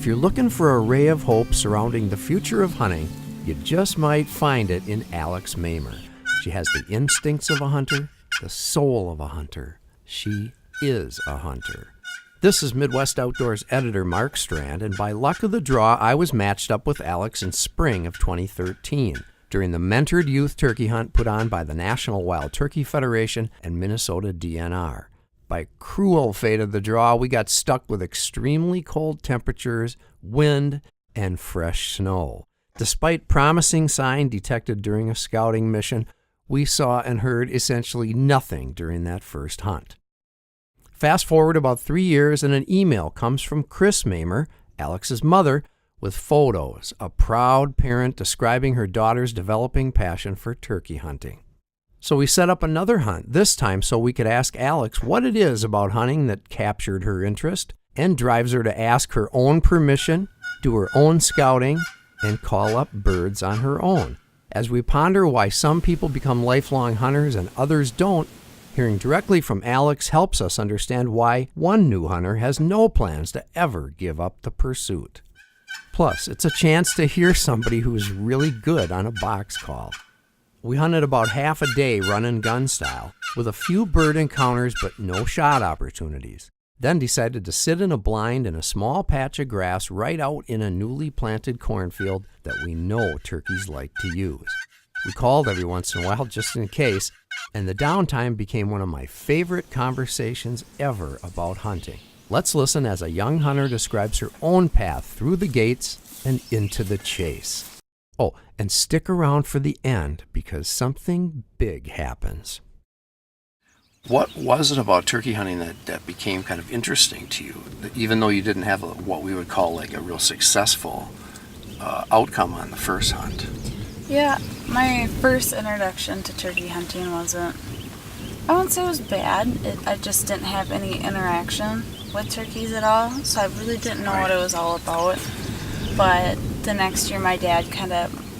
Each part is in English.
If you're looking for a ray of hope surrounding the future of hunting, you just might find it in Alex Mamer. She has the instincts of a hunter, the soul of a hunter. She is a hunter. This is Midwest Outdoors editor Mark Strand, and by luck of the draw, I was matched up with Alex in spring of 2013 during the mentored youth turkey hunt put on by the National Wild Turkey Federation and Minnesota DNR. By cruel fate of the draw, we got stuck with extremely cold temperatures, wind, and fresh snow. Despite promising sign detected during a scouting mission, we saw and heard essentially nothing during that first hunt. Fast forward about 3 years and an email comes from Chris Mamer, Alex's mother, with photos, a proud parent describing her daughter's developing passion for turkey hunting. So we set up another hunt, this time so we could ask Alex what it is about hunting that captured her interest and drives her to ask her own permission, do her own scouting, and call up birds on her own. As we ponder why some people become lifelong hunters and others don't, hearing directly from Alex helps us understand why one new hunter has no plans to ever give up the pursuit. Plus, it's a chance to hear somebody who's really good on a box call. We hunted about half a day run-and-gun style, with a few bird encounters but no shot opportunities. Then decided to sit in a blind in a small patch of grass right out in a newly planted cornfield that we know turkeys like to use. We called every once in a while just in case, and the downtime became one of my favorite conversations ever about hunting. Let's listen as a young hunter describes her own path through the gates and into the chase. Oh, and stick around for the end because something big happens. What was it about turkey hunting that became kind of interesting to you, even though you didn't have what we would call like a real successful outcome on the first hunt? Yeah, my first introduction to turkey hunting I wouldn't say it was bad. I just didn't have any interaction with turkeys at all, so I really didn't know what it was all about. But the next year my dad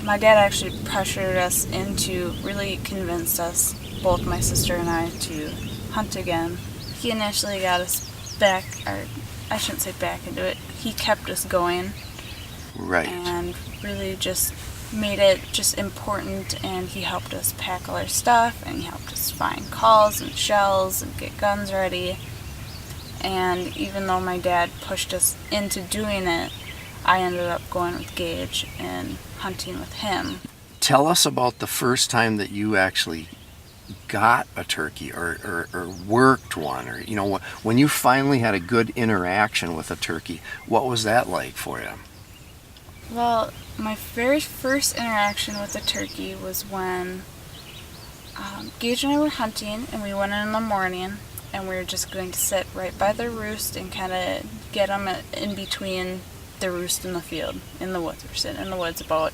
actually pressured us into, really convinced us, both my sister and I, to hunt again. He initially got us back, or I shouldn't say back into it, he kept us going. Right. And really just made it just important, and he helped us pack all our stuff, and he helped us find calls and shells and get guns ready. And even though my dad pushed us into doing it, I ended up going with Gage and hunting with him. Tell us about the first time that you actually got a turkey or worked one, or when you finally had a good interaction with a turkey. What was that like for you? Well, my very first interaction with a turkey was when Gage and I were hunting, and we went in the morning, and we were just going to sit right by the roost and kind of get them in between the roost and the field in the woods. We're sitting in the woods about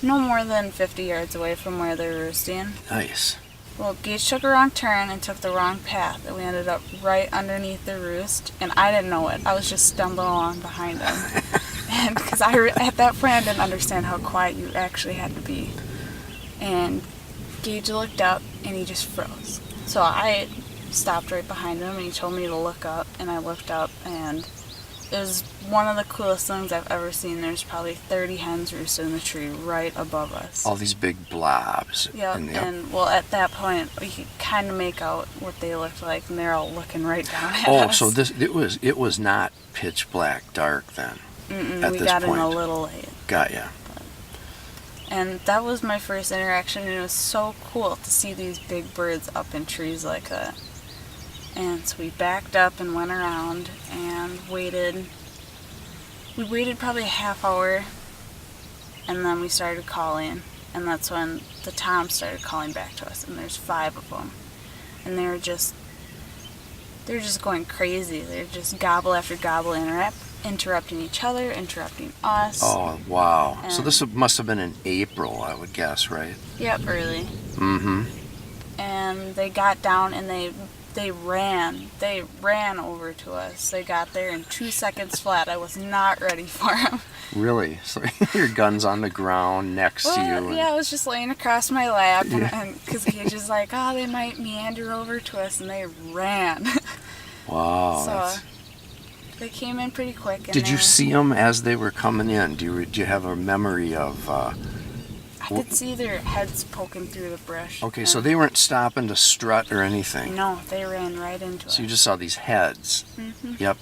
no more than 50 yards away from where they're roosting. Nice. Well, Gage took a wrong turn and took the wrong path, and we ended up right underneath the roost, and I didn't know it. I was just stumbling along behind him. And because at that point I didn't understand how quiet you actually had to be. And Gage looked up and he just froze. So I stopped right behind him, and he told me to look up, and I looked up, and it was one of the coolest things I've ever seen. There's probably 30 hens roosted in the tree right above us. All these big blobs. Yep. And well, at that point we could kind of make out what they looked like, and they're all looking right down at us. Oh, so it was not pitch black dark then. We got in a little late. Got ya. And that was my first interaction, and it was so cool to see these big birds up in trees like that. And so we backed up and went around and waited. We waited probably a half hour, and then we started calling, and that's when the toms started calling back to us, and there's 5 of them. And they're just going crazy. They're just gobble after gobble, interrupting each other, interrupting us. Oh, wow. So this must have been in April, I would guess, right? Yep, early. Mm-hmm. And they got down, and they ran over to us. They got there in 2 seconds flat. I was not ready for them. Really? So your gun's on the ground next to you? Yeah, I was just laying across my lap, and because Gage was like, oh, they might meander over to us, and they ran. Wow. So They came in pretty quick. And Did you see them as they were coming in? Do you have a memory of... I could see their heads poking through the brush. Okay, so they weren't stopping to strut or anything. No, they ran right into us. So you just saw these heads. Mm-hmm. Yep.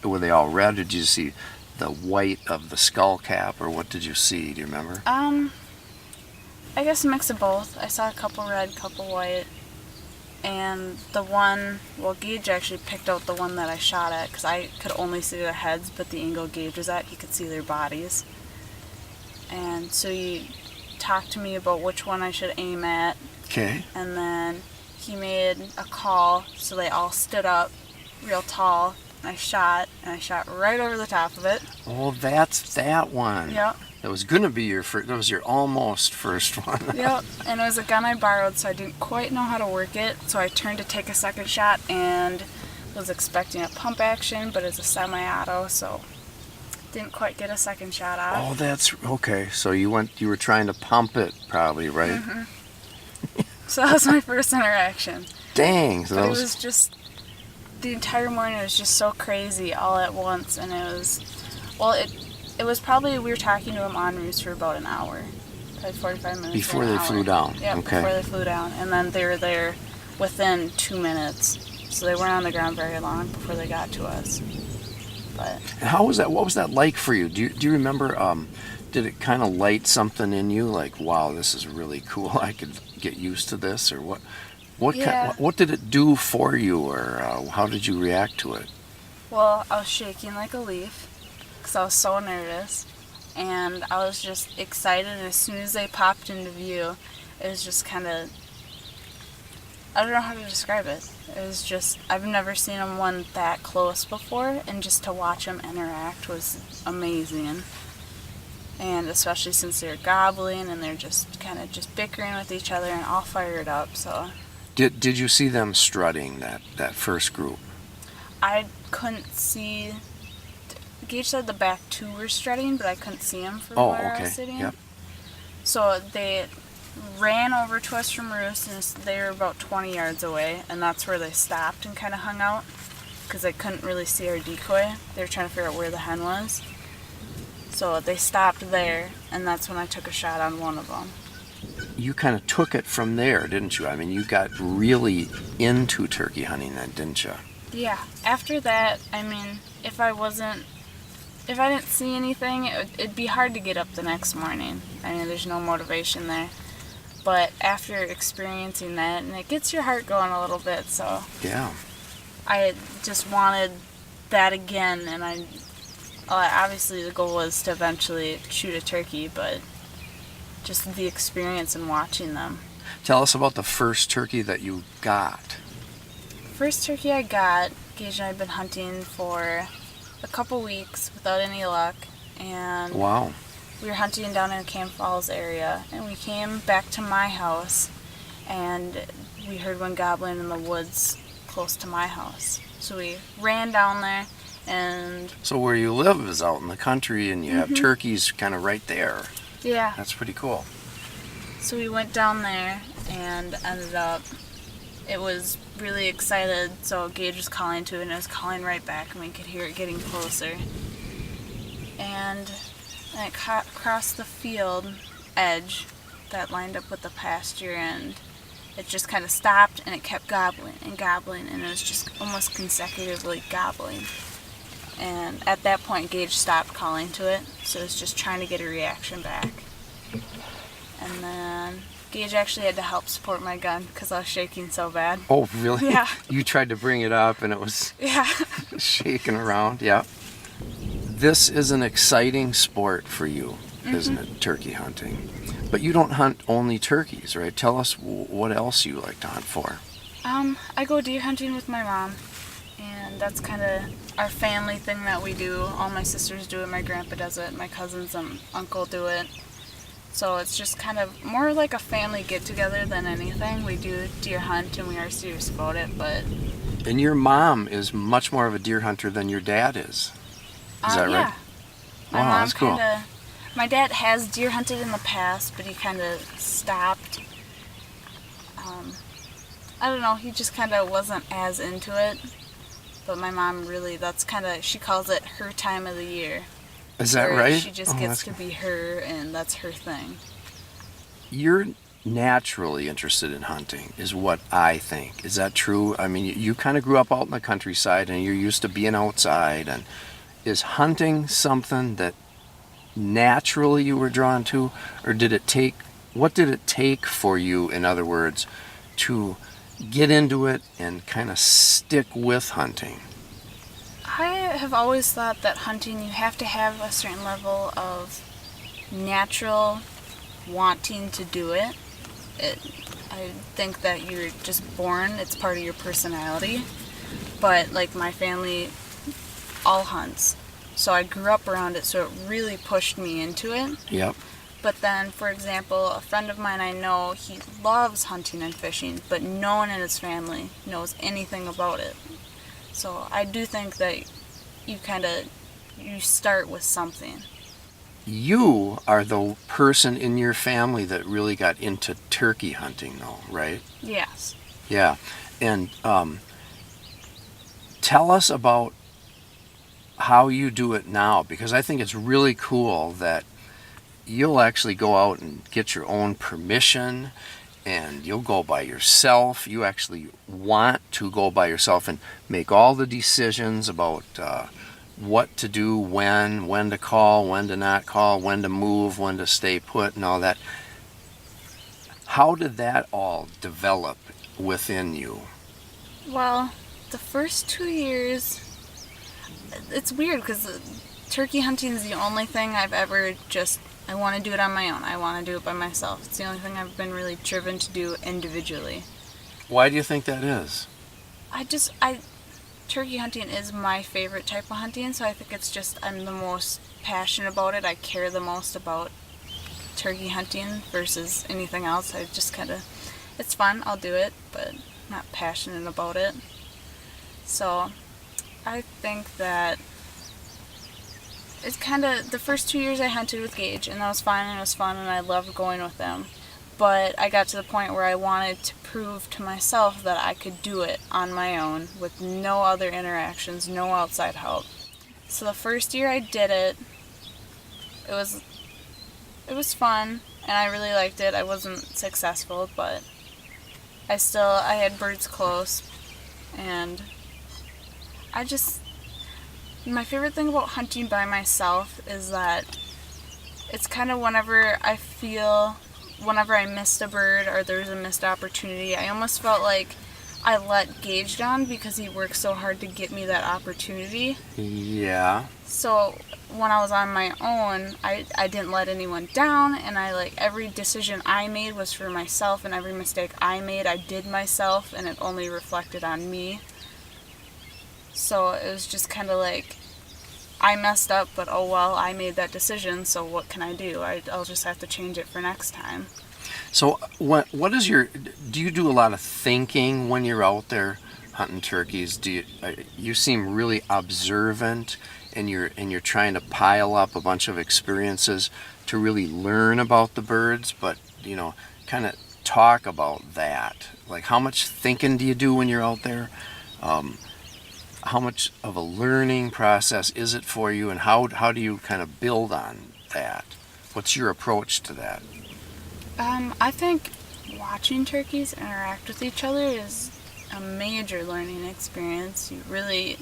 Were they all red? Did you see the white of the skull cap, or what did you see? Do you remember? I guess a mix of both. I saw a couple red, couple white, and the one, well, Gage actually picked out the one that I shot at because I could only see their heads, but the angle Gage was at, he could see their bodies. And so he talked to me about which one I should aim at. Okay. And then he made a call, so they all stood up real tall. And I shot right over the top of it. Oh, that's that one. Yep. That was going to be your first, that was your almost first one. Yep, and it was a gun I borrowed, so I didn't quite know how to work it. So I turned to take a second shot and was expecting a pump action, but it's a semi-auto, so didn't quite get a second shot off. Oh, that's okay. So you were trying to pump it, probably, right? Mm-hmm. So that was my first interaction. Dang. So But it was just, the entire morning was just so crazy all at once, and it was, well, it was probably, we were talking to him en route for about an hour, probably 45 minutes. Before they flew down. Yeah, okay. Before they flew down. And then they were there within 2 minutes. So they weren't on the ground very long before they got to us. But And how was that? What was that like for you? Do you remember, did it kind of light something in you? Like, wow, this is really cool. I could get used to this, or what? Yeah. What did it do for you, or how did you react to it? well, I was shaking like a leaf because I was so nervous. And I was just excited. And as soon as they popped into view, it was just kind of, I don't know how to describe it. It was just, I've never seen one that close before, and just to watch them interact was amazing. And especially since they're gobbling and they're just kind of just bickering with each other and all fired up, so. Did you see them strutting, that first group? I couldn't see, Gage said the back two were strutting, but I couldn't see them from where I was sitting. Yep. So they ran over to us from roost, and they were about 20 yards away, and that's where they stopped and kind of hung out because they couldn't really see our decoy. They were trying to figure out where the hen was. So they stopped there, and that's when I took a shot on one of them. You kind of took it from there, didn't you? I mean, you got really into turkey hunting then, didn't you? Yeah. After that, I mean, if I didn't see anything, it'd be hard to get up the next morning. I mean, there's no motivation there. But after experiencing that, and it gets your heart going a little bit, so Yeah. I just wanted that again, and obviously the goal was to eventually shoot a turkey, but just the experience and watching them. Tell us about the first turkey that you got. First turkey I got, Gage and I had been hunting for a couple weeks without any luck, and Wow. we were hunting down in Camp Falls area, and we came back to my house, and we heard one gobbling in the woods close to my house. So we ran down there, and So where you live is out in the country, and you have turkeys kind of right there. yeah, That's pretty cool. so we went down there and ended up, it was really excited, so Gage was calling to it, and it was calling right back, and we could hear it getting closer. And it crossed the field edge that lined up with the pasture, and it just kind of stopped, and it kept gobbling, and it was just almost consecutively gobbling. And at that point, Gage stopped calling to it, so it was just trying to get a reaction back. And then Gage actually had to help support my gun because I was shaking so bad. Oh, really? Yeah. You tried to bring it up, and it was Yeah. shaking around. Yeah. This is an exciting sport for you, isn't it? Turkey hunting. But you don't hunt only turkeys, right? Tell us what else you like to hunt for. I go deer hunting with my mom, and that's kind of our family thing that we do. All my sisters do it, my grandpa does it, my cousins and uncle do it. So it's just kind of more like a family get-together than anything. We do deer hunt, and we are serious about it, but... And your mom is much more of a deer hunter than your dad is. Is that yeah. right? My Wow, mom that's cool. My dad has deer hunted in the past, but he kind of stopped. I don't know, he just kind of wasn't as into it. But my mom really, that's kind of, she calls it her time of the year. Is that where right? She just gets to be her, and that's her thing. You're naturally interested in hunting, is what I think. Is that true? I mean, you kind of grew up out in the countryside, and you're used to being outside. And is hunting something that naturally you were drawn to, or what did it take for you, in other words, to get into it and kind of stick with hunting? I have always thought that hunting, you have to have a certain level of natural wanting to do it. I think that you're just born, it's part of your personality. But like my family all hunts, so I grew up around it, so it really pushed me into it. Yep. But then, for example, a friend of mine I know, he loves hunting and fishing, but no one in his family knows anything about it. So I do think that you start with something. You are the person in your family that really got into turkey hunting, though, right? Yes. Yeah. And tell us about how you do it now, because I think it's really cool that you'll actually go out and get your own permission, and you'll go by yourself. You actually want to go by yourself and make all the decisions about what to do, when to call, when to not call, when to move, when to stay put, and all that. How did that all develop within you? Well, the first 2 years, it's weird because turkey hunting is the only thing I've ever I want to do it on my own. I want to do it by myself. It's the only thing I've been really driven to do individually. Why do you think that is? Turkey hunting is my favorite type of hunting, so I think it's just, I'm the most passionate about it. I care the most about turkey hunting versus anything else. I just it's fun, I'll do it, but not passionate about it. So I think that it's the first 2 years I hunted with Gage, and that was fine, and it was fun, and I loved going with them. But I got to the point where I wanted to prove to myself that I could do it on my own with no other interactions, no outside help. So the first year I did it, it was fun, and I really liked it. I wasn't successful, but I had birds close, and my favorite thing about hunting by myself is that it's kind of whenever I missed a bird or there's a missed opportunity, I almost felt like I let Gage down because he worked so hard to get me that opportunity. Yeah. So when I was on my own, I didn't let anyone down, and every decision I made was for myself, and every mistake I made, I did myself, and it only reflected on me. So it was just kind of like, I messed up, but oh well, I made that decision, so what can I do? I'll just have to change it for next time. So what is do you do a lot of thinking when you're out there hunting turkeys? You seem really observant, and you're trying to pile up a bunch of experiences to really learn about the birds, but kind of talk about that. Like, how much thinking do you do when you're out there? How much of a learning process is it for you, and how do you kind of build on that? What's your approach to that? I think watching turkeys interact with each other is a major learning experience. You really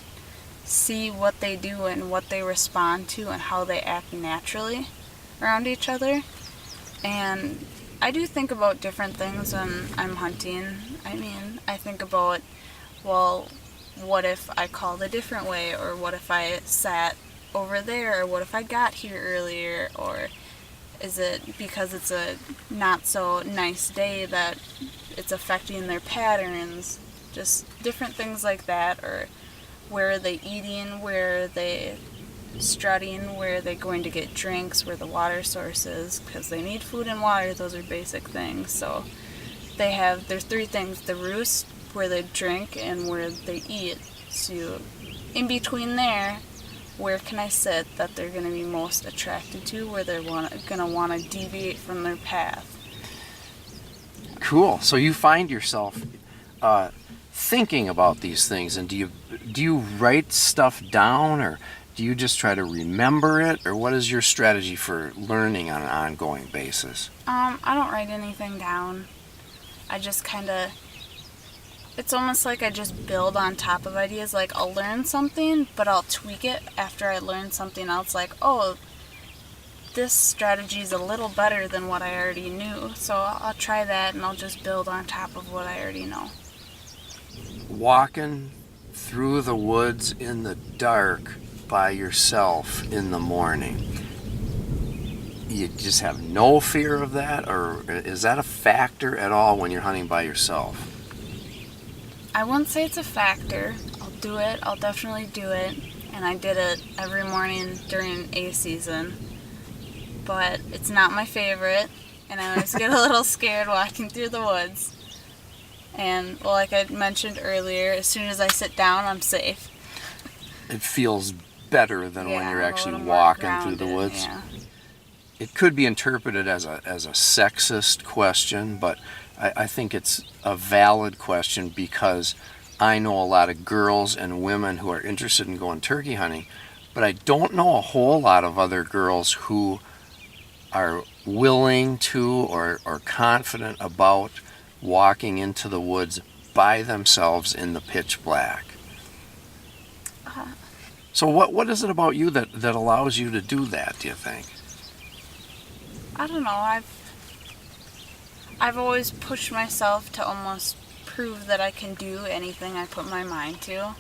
see what they do and what they respond to and how they act naturally around each other. And I do think about different things when I'm hunting. I mean, I think about, well, what if I called a different way, or what if I sat over there, or what if I got here earlier, or is it because it's a not so nice day that it's affecting their patterns? Just different things like that. Or where are they eating, where are they strutting, where are they going to get drinks, where the water source is, because they need food and water. Those are basic things. So there's 3 things: the roost, where they drink, and where they eat. So in between there, where can I sit that they're going to be most attracted to, where they're going to want to deviate from their path. Cool. So you find yourself thinking about these things? And do you write stuff down, or do you just try to remember it, or what is your strategy for learning on an ongoing basis? I don't write anything down. I just kind of, it's almost like I just build on top of ideas. Like, I'll learn something, but I'll tweak it after I learn something else. Like, oh, this strategy is a little better than what I already knew, so I'll try that, and I'll just build on top of what I already know. Walking through the woods in the dark by yourself in the morning, you just have no fear of that, or is that a factor at all when you're hunting by yourself? I wouldn't say it's a factor. I'll do it. I'll definitely do it. And I did it every morning during A season. But it's not my favorite. And I always get a little scared walking through the woods. And, well, like I mentioned earlier, as soon as I sit down, I'm safe. It feels better than when you're actually a little more walking through the grounded, woods. Yeah. It could be interpreted as a sexist question, but I think it's a valid question, because I know a lot of girls and women who are interested in going turkey hunting, but I don't know a whole lot of other girls who are willing to or confident about walking into the woods by themselves in the pitch black. So what is it about you that allows you to do that, do you think? I don't know. I've always pushed myself to almost prove that I can do anything I put my mind to.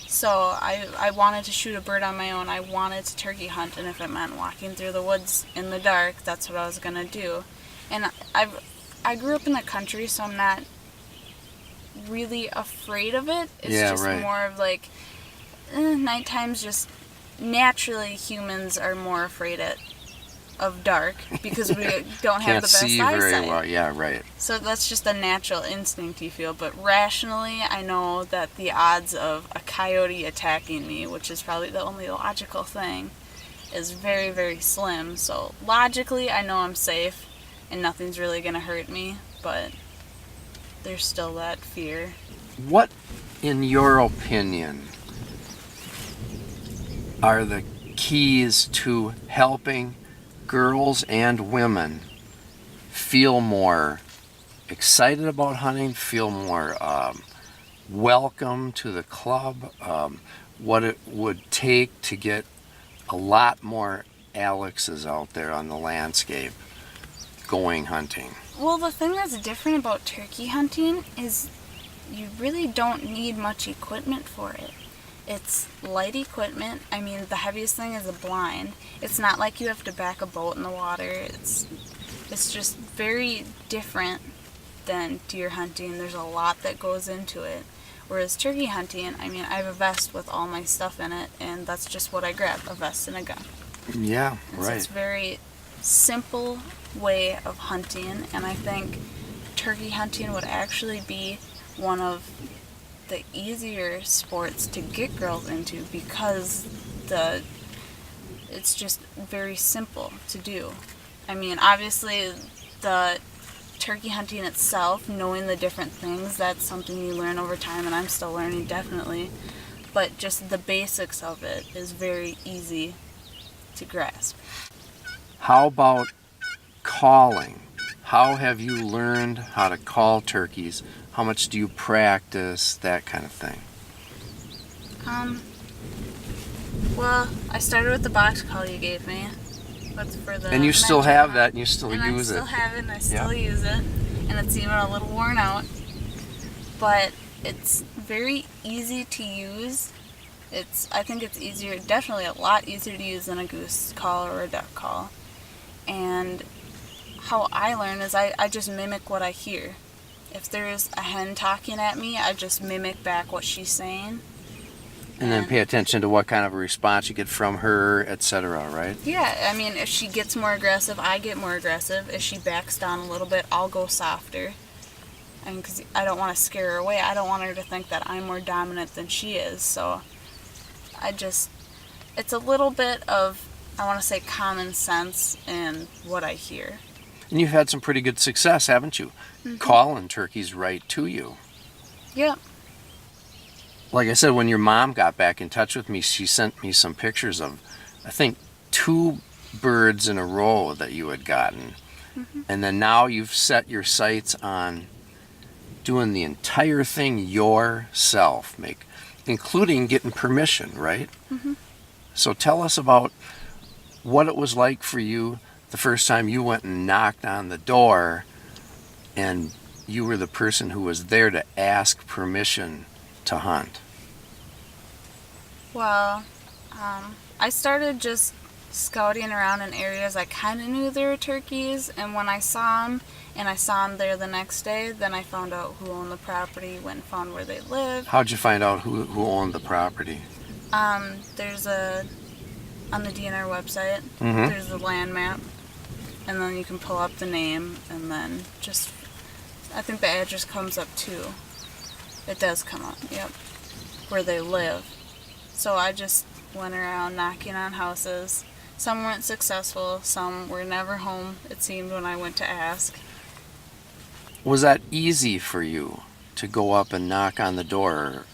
So I wanted to shoot a bird on my own. I wanted to turkey hunt, and if it meant walking through the woods in the dark, that's what I was gonna do. And I grew up in the country, so I'm not really afraid of it. It's just right. more of like, nighttime's just naturally humans are more afraid of dark because we don't have the best eyesight. Can't see very well. Yeah, right. So that's just a natural instinct you feel. But rationally, I know that the odds of a coyote attacking me, which is probably the only logical thing, is very, very slim. So logically, I know I'm safe and nothing's really going to hurt me. But there's still that fear. What, in your opinion, are the keys to helping girls and women feel more excited about hunting, feel more welcome to the club, what it would take to get a lot more Alexes out there on the landscape going hunting? Well, the thing that's different about turkey hunting is you really don't need much equipment for it. It's light equipment. I mean, the heaviest thing is a blind. It's not like you have to back a boat in the water. It's just very different than deer hunting. There's a lot that goes into it. Whereas turkey hunting, I mean, I have a vest with all my stuff in it, and that's just what I grab, a vest and a gun. Yeah, and right. So it's a very simple way of hunting, and I think turkey hunting would actually be one of the easier sports to get girls into because it's just very simple to do. I mean, obviously the turkey hunting itself, knowing the different things, that's something you learn over time, and I'm still learning definitely, but just the basics of it is very easy to grasp. How about calling? How have you learned how to call turkeys? How much do you practice? That kind of thing. Well, I started with the box call you gave me. That's for the and you still magic have hunt. that, and you still and use it. I still have it, and I still use it. And it's even a little worn out. But it's very easy to use. I think it's easier, definitely a lot easier to use than a goose call or a duck call. And how I learn is I just mimic what I hear. If there's a hen talking at me, I just mimic back what she's saying. And then pay attention to what kind of a response you get from her, etc., right? Yeah, I mean, if she gets more aggressive, I get more aggressive. If she backs down a little bit, I'll go softer. And because I don't want to scare her away. I don't want her to think that I'm more dominant than she is. So it's a little bit of, I want to say, common sense in what I hear. And you've had some pretty good success, haven't you? Mm-hmm. Calling turkeys right to you. Yep. Like I said, when your mom got back in touch with me, she sent me some pictures of, I think, 2 birds in a row that you had gotten. Mm-hmm. And then now you've set your sights on doing the entire thing yourself, including getting permission, right? Mm-hmm. So tell us about what it was like for you the first time you went and knocked on the door and you were the person who was there to ask permission to hunt. Well, I started just scouting around in areas I kind of knew there were turkeys, and when I saw them, and I saw them there the next day, then I found out who owned the property, went and found where they lived. How'd you find out who owned the property? There's on the DNR website, Mm-hmm. there's a land map, and then you can pull up the name, and then just, I think the address comes up too. It does come up, yep, where they live. So I just went around knocking on houses. Some weren't successful, some were never home, it seemed, when I went to ask. Was that easy for you to go up and knock on the door?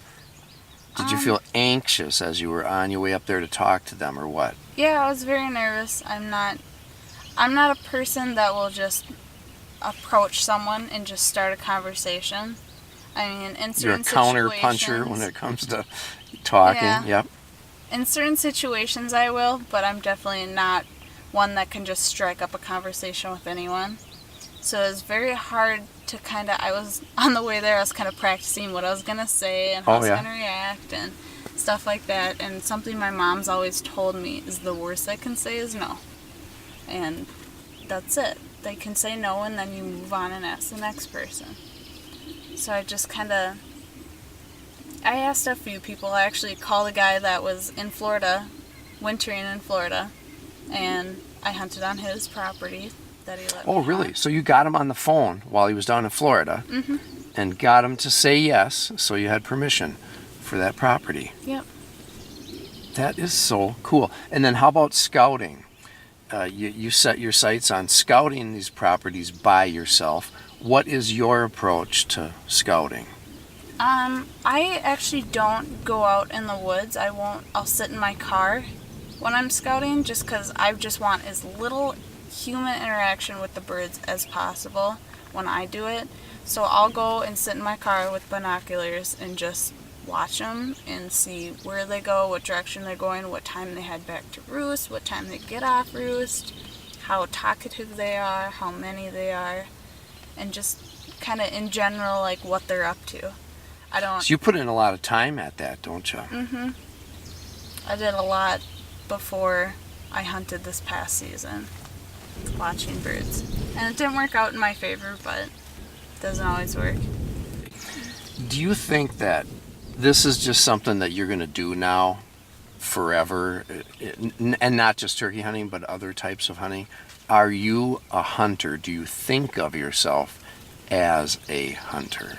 Did you feel anxious as you were on your way up there to talk to them, or what? Yeah, I was very nervous. I'm not a person that will just approach someone and just start a conversation. I mean, in You're a certain counter puncher when it comes to talking. Yeah. Yep. In certain situations I will, but I'm definitely not one that can just strike up a conversation with anyone. So it was very hard to I was on the way there, I was kind of practicing what I was going to say and how I was going to react and stuff like that. And something my mom's always told me is the worst I can say is no. And that's it. They can say no, and then you move on and ask the next person. So I just I asked a few people. I actually called a guy that was in Florida, wintering in Florida, and I hunted on his property that he let me really? hunt. So you got him on the phone while he was down in Florida, Mm-hmm. and got him to say yes, so you had permission for that property. Yep. That is so cool. And then how about scouting? You set your sights on scouting these properties by yourself. What is your approach to scouting? I actually don't go out in the woods. I'll sit in my car when I'm scouting, just because I just want as little human interaction with the birds as possible when I do it. So I'll go and sit in my car with binoculars and just watch them and see where they go, what direction they're going, what time they head back to roost, what time they get off roost, how talkative they are, how many they are, and just kind of in general, like, what they're up to. So you put in a lot of time at that, don't you? Mm-hmm. I did a lot before I hunted this past season, watching birds. And it didn't work out in my favor, but it doesn't always work. Do you think that this is just something that you're going to do now forever, and not just turkey hunting, but other types of hunting? Are you a hunter? Do you think of yourself as a hunter?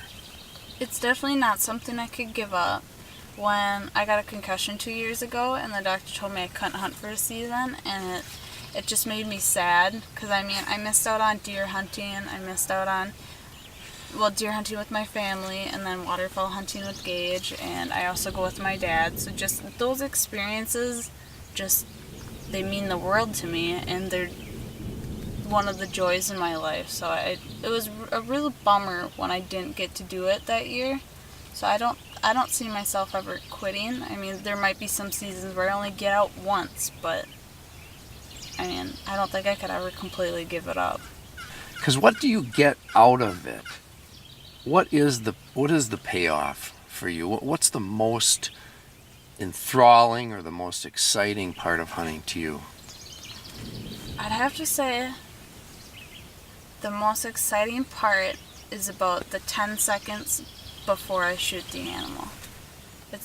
It's definitely not something I could give up. When I got a concussion 2 years ago and the doctor told me I couldn't hunt for a season, and it just made me sad, because I missed out on deer hunting, I missed out on deer hunting with my family, and then waterfowl hunting with Gage, and I also go with my dad. So just those experiences, they mean the world to me, and they're one of the joys in my life. So it was a real bummer when I didn't get to do it that year. So I don't see myself ever quitting. I mean, there might be some seasons where I only get out once, but I don't think I could ever completely give it up. Because what do you get out of it? What is the payoff for you? What's the most enthralling or the most exciting part of hunting to you? I'd have to say the most exciting part is about the 10 seconds before I shoot the animal. It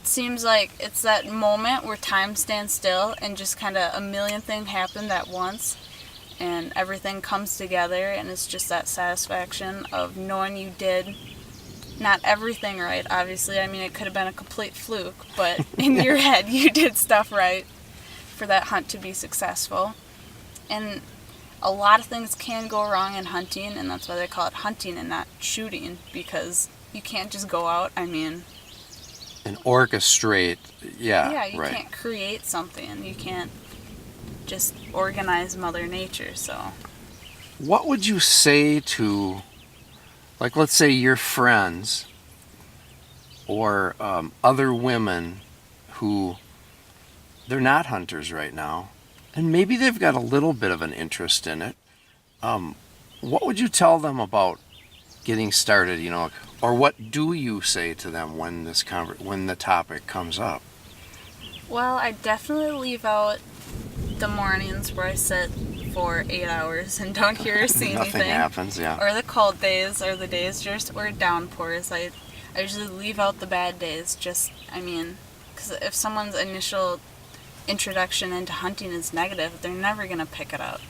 seems like it's that moment where time stands still and just kind of a million things happen at once, and everything comes together, and it's just that satisfaction of knowing you did not everything right, obviously. It could have been a complete fluke, but in your head you did stuff right for that hunt to be successful. And a lot of things can go wrong in hunting, and that's why they call it hunting and not shooting, because you can't just go out, I mean... And orchestrate, Yeah, you right. can't create something. You can't just organize Mother Nature, so... What would you say to, like, let's say your friends or other women who, they're not hunters right now, and maybe they've got a little bit of an interest in it. What would you tell them about getting started, or what do you say to them when when the topic comes up? Well, I definitely leave out the mornings where I sit for 8 hours and don't hear or see anything. Nothing happens, yeah. Or the cold days, or the days just where downpours. I usually leave out the bad days, because if someone's initial introduction into hunting is negative, they're never going to pick it up.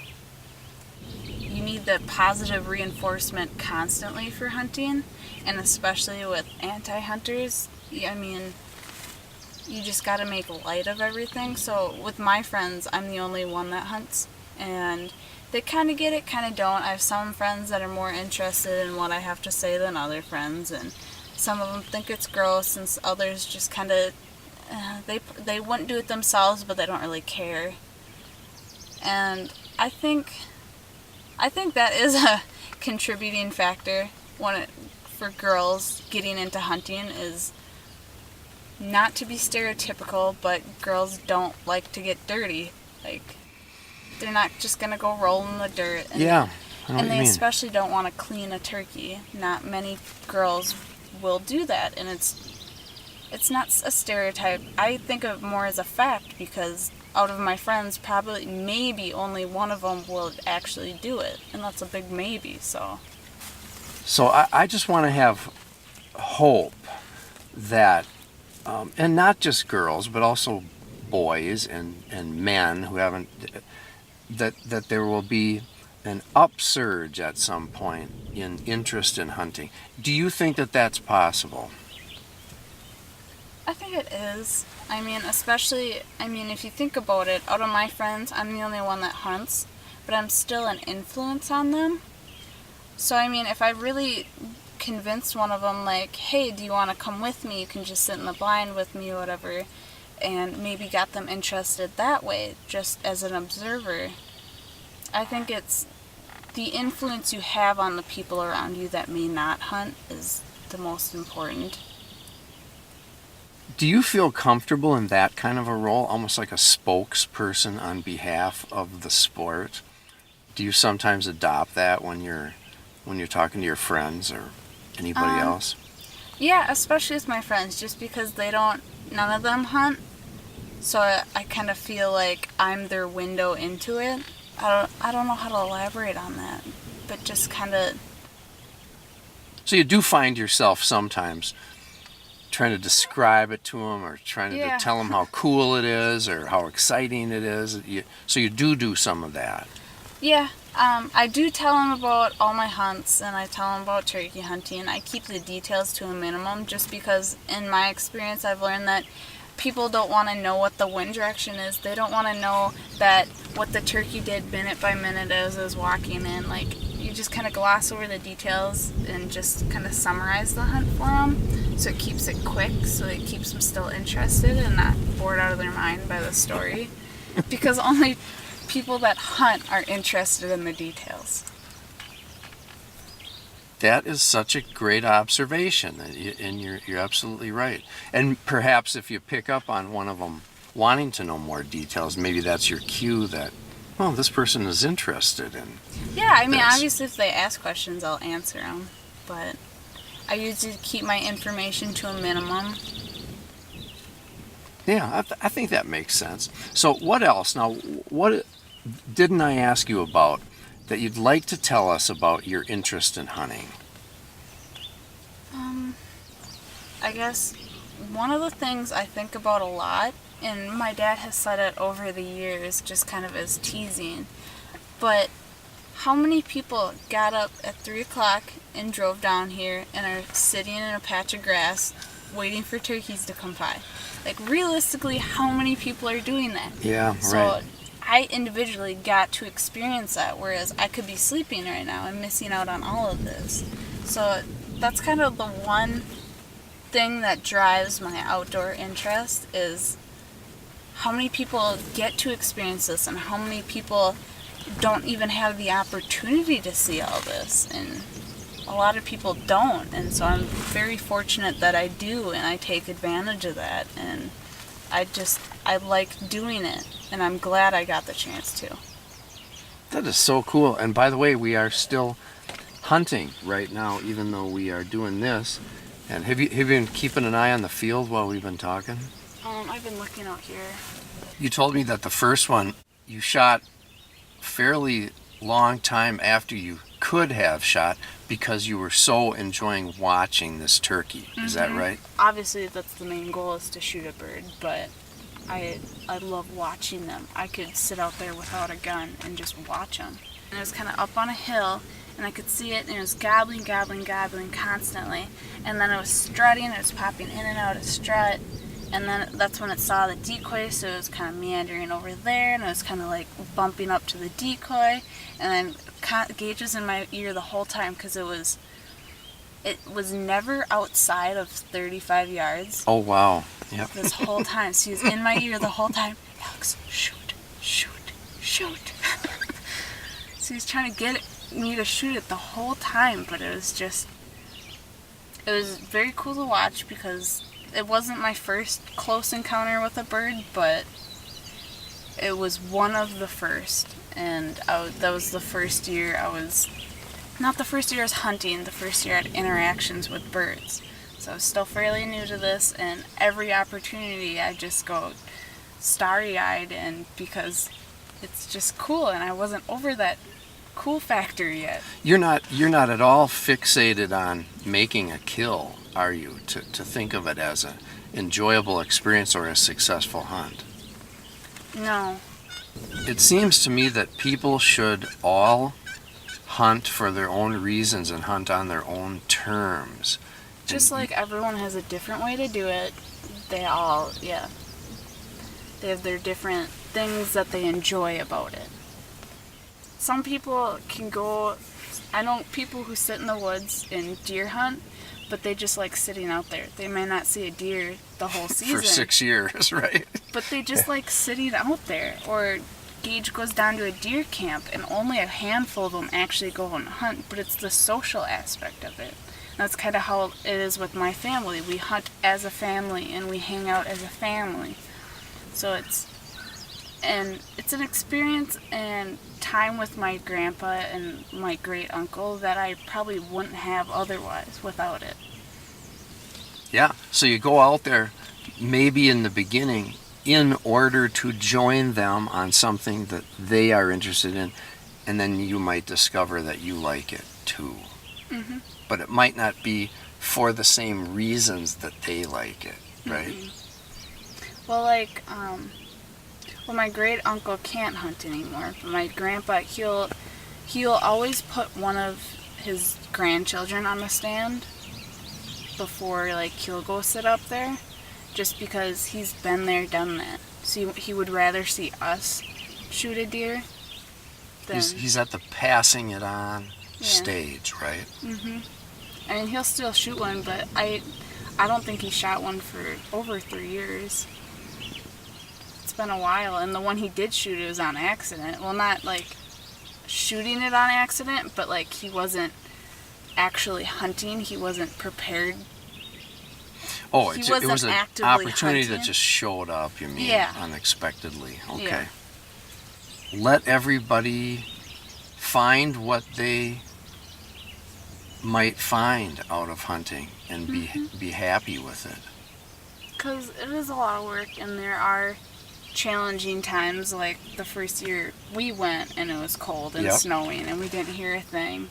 You need the positive reinforcement constantly for hunting, and especially with anti-hunters, you just got to make light of everything. So with my friends, I'm the only one that hunts, and they kind of get it, kind of don't. I have some friends that are more interested in what I have to say than other friends, and some of them think it's gross, and others just kind of, they wouldn't do it themselves, but they don't really care. And I think that is a contributing factor for girls getting into hunting, is not to be stereotypical, but girls don't like to get dirty. Like, they're not just going to go roll in the dirt. And, yeah, I know and what they you mean. especially don't want to clean a turkey. Not many girls will do that, and it's not a stereotype. I think of it more as a fact, because out of my friends, probably maybe only one of them will actually do it, and that's a big maybe. So I just want to have hope that, and not just girls, but also boys and men who haven't, that there will be an upsurge at some point in interest in hunting. Do you think that that's possible? I think it is. Especially, if you think about it, out of my friends, I'm the only one that hunts, but I'm still an influence on them. So, if I really convinced one of them, like, hey, do you want to come with me? You can just sit in the blind with me or whatever, and maybe got them interested that way, just as an observer. I think it's the influence you have on the people around you that may not hunt is the most important. Do you feel comfortable in that kind of a role, almost like a spokesperson on behalf of the sport? Do you sometimes adopt that when you're talking to your friends or anybody else? Yeah, especially with my friends, just because none of them hunt, so I kind of feel like I'm their window into it. I don't know how to elaborate on that, but just kind of... So you do find yourself sometimes trying to describe it to them, or trying to tell them how cool it is or how exciting it is. So you do some of that. Yeah, I do tell them about all my hunts, and I tell them about turkey hunting. I keep the details to a minimum, just because in my experience I've learned that people don't want to know what the wind direction is. They don't want to know that what the turkey did minute by minute as it was walking in. Like, you just kind of gloss over the details and just kind of summarize the hunt for them, so it keeps it quick, so it keeps them still interested and not bored out of their mind by the story. Because only people that hunt are interested in the details. That is such a great observation, and you're absolutely right. And perhaps if you pick up on one of them wanting to know more details, maybe that's your cue that, well, this person is interested in. Yeah, obviously if they ask questions, I'll answer them, but I usually keep my information to a minimum. Yeah, I think that makes sense. So what else? Now, what didn't I ask you about that you'd like to tell us about your interest in hunting? I guess one of the things I think about a lot, and my dad has said it over the years just kind of as teasing, but how many people got up at 3 o'clock and drove down here and are sitting in a patch of grass waiting for turkeys to come by? Like, realistically, how many people are doing that? Yeah, So right. I individually got to experience that, whereas I could be sleeping right now and missing out on all of this. So that's kind of the one thing that drives my outdoor interest, is how many people get to experience this and how many people don't even have the opportunity to see all this. And a lot of people don't, and so I'm very fortunate that I do, and I take advantage of that, and I like doing it, and I'm glad I got the chance to. That is so cool. And by the way, we are still hunting right now, even though we are doing this. And have you been keeping an eye on the field while we've been talking? I've been looking out here. You told me that the first one you shot fairly long time after you could have shot, because you were so enjoying watching this turkey. Is that right? Obviously, that's the main goal, is to shoot a bird, but I love watching them. I could sit out there without a gun and just watch them. And it was kind of up on a hill, and I could see it, and it was gobbling, gobbling, gobbling constantly. And then it was strutting, it was popping in and out of strut. And then that's when it saw the decoy, so it was kind of meandering over there, and it was kind of like bumping up to the decoy, and then gauges in my ear the whole time, because it was never outside of 35 yards. Oh, wow. Yep. This whole time. So he was in my ear the whole time. Alex, shoot, shoot, shoot. So he was trying to get me to shoot it the whole time, but it was very cool to watch, because it wasn't my first close encounter with a bird, but it was one of the first. And that was the first year not the first year I was hunting, the first year I had interactions with birds. So I was still fairly new to this, and every opportunity I just go starry-eyed, and because it's just cool, and I wasn't over that cool factor yet. You're not at all fixated on making a kill, are you? To think of it as an enjoyable experience or a successful hunt. No. It seems to me that people should all hunt for their own reasons and hunt on their own terms. Just like everyone has a different way to do it, they have their different things that they enjoy about it. Some people can go, I know people who sit in the woods and deer hunt, but they just like sitting out there. They may not see a deer the whole season. For 6 years, right? But they just like sitting out there. Or Gage goes down to a deer camp, and only a handful of them actually go and hunt, but it's the social aspect of it. That's kind of how it is with my family. We hunt as a family, and we hang out as a family. So it's an experience and time with my grandpa and my great uncle that I probably wouldn't have otherwise without it. Yeah, so you go out there maybe in the beginning in order to join them on something that they are interested in, and then you might discover that you like it too. Mm-hmm. But it might not be for the same reasons that they like it, right? Mm-hmm. Well, my great uncle can't hunt anymore, but my grandpa, he'll always put one of his grandchildren on the stand before he'll go sit up there, just because he's been there, done that. So he would rather see us shoot a deer than... He's at the passing it on stage, right? Mm-hmm. I mean, he'll still shoot one, but I don't think he shot one for over 3 years. It's been a while, and the one he did shoot, it was on accident. Well, not shooting it on accident, but he wasn't actually hunting. He wasn't prepared. Oh, it was an opportunity hunting. that just showed up, you mean, unexpectedly. Okay. Yeah. Let everybody find what they might find out of hunting and be happy with it. Because it is a lot of work, and there are challenging times, like the first year we went and it was cold and snowing and we didn't hear a thing.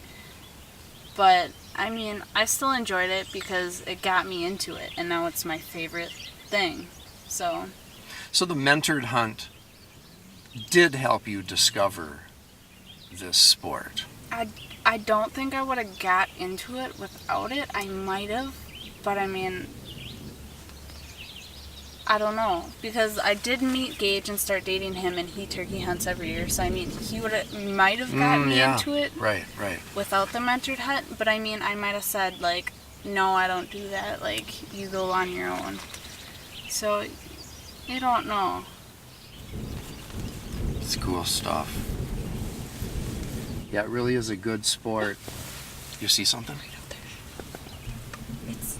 But I mean, I still enjoyed it because it got me into it, and now it's my favorite thing. So the mentored hunt did help you discover this sport. I don't think I would have got into it without it. I might have, but I mean, I don't know, because I did meet Gage and start dating him, and he turkey hunts every year. So I mean, he might have gotten me into it, right. without the mentored hunt. But I mean, I might have said like, no, I don't do that. Like, you go on your own. So you don't know. It's cool stuff. Yeah, it really is a good sport. You see something? Right up there. It's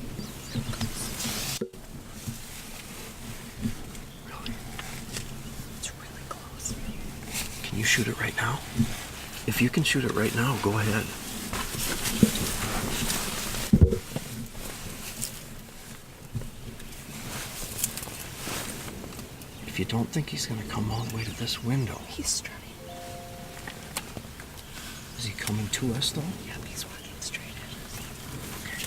Really? it's really close. Can you shoot it right now? If you can shoot it right now, go ahead. If you don't think he's going to come all the way to this window. He's strutting. Is he coming to us, though? Yep, he's walking straight at us. Okay.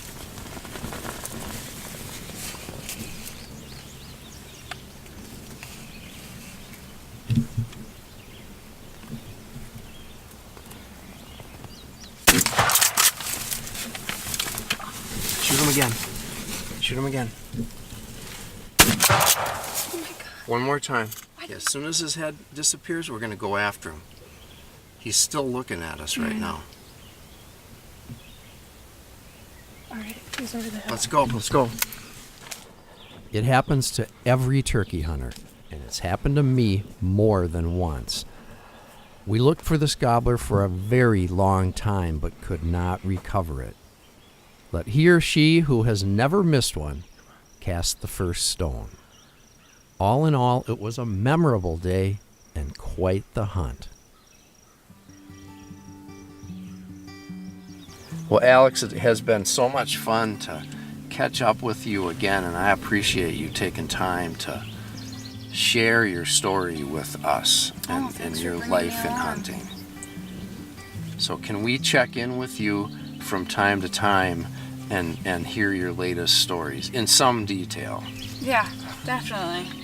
Shoot him again. Shoot him again. Oh my god. One more time. As soon as his head disappears, we're going to go after him. He's still looking at us right now. Alright, he's over the hill. Let's go. It happens to every turkey hunter, and it's happened to me more than once. We looked for this gobbler for a very long time, but could not recover it. Let he or she who has never missed one cast the first stone. All in all, it was a memorable day and quite the hunt. Well, Alex, it has been so much fun to catch up with you again, and I appreciate you taking time to share your story with us and your life in hunting. So can we check in with you from time to time and hear your latest stories in some detail? Yeah, definitely.